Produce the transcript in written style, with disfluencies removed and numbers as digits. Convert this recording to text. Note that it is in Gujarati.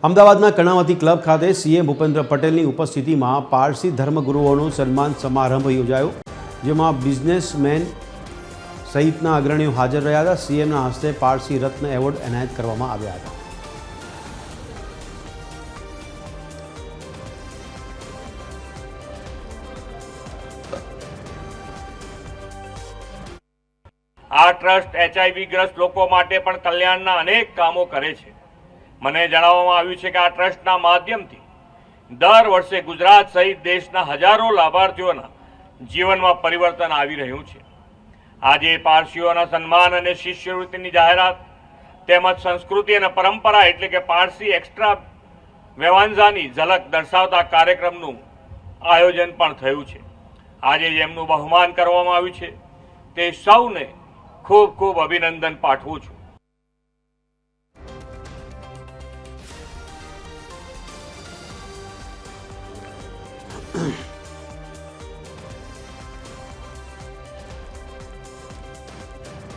અમદાવાદના કર્ણાવતી ક્લબ ખાતે સીએમ ભૂપેન્દ્ર પટેલની ઉપસ્થિતિમાં પારસી ધર્મગુરુઓનો સન્માન સમારંભ યોજાયો, જેમાં બિઝનેસમેન સહિતના અગ્રણીઓ હાજર રહ્યા હતા. સીએમના હસ્તે પારસી રત્ન એવોર્ડ એનાયત કરવામાં આવ્યા હતા. આ ટ્રસ્ટ HIV ગ્રસ્ત લોકો માટે પણ કલ્યાણના અનેક કામો કરે છે. મને જણાવવામાં આવ્યું છે કે આ ટ્રસ્ટના માધ્યમથી દર વર્ષે ગુજરાત સહિત દેશના હજારો લાભાર્થીઓના જીવનમાં પરિવર્તન આવી રહ્યું છે. આજે પારસીઓના સન્માન અને શિષ્યવૃત્તિની જાહેરાત તેમજ સંસ્કૃતિ અને પરંપરા એટલે કે પારસી એક્સ્ટ્રા વેવાન્ઝાની ઝલક દર્શાવતા કાર્યક્રમનું આયોજન પણ થયું છે. આજે જેમનું બહુમાન કરવામાં આવ્યું છે તે સૌને ખૂબ ખૂબ અભિનંદન પાઠવું છું.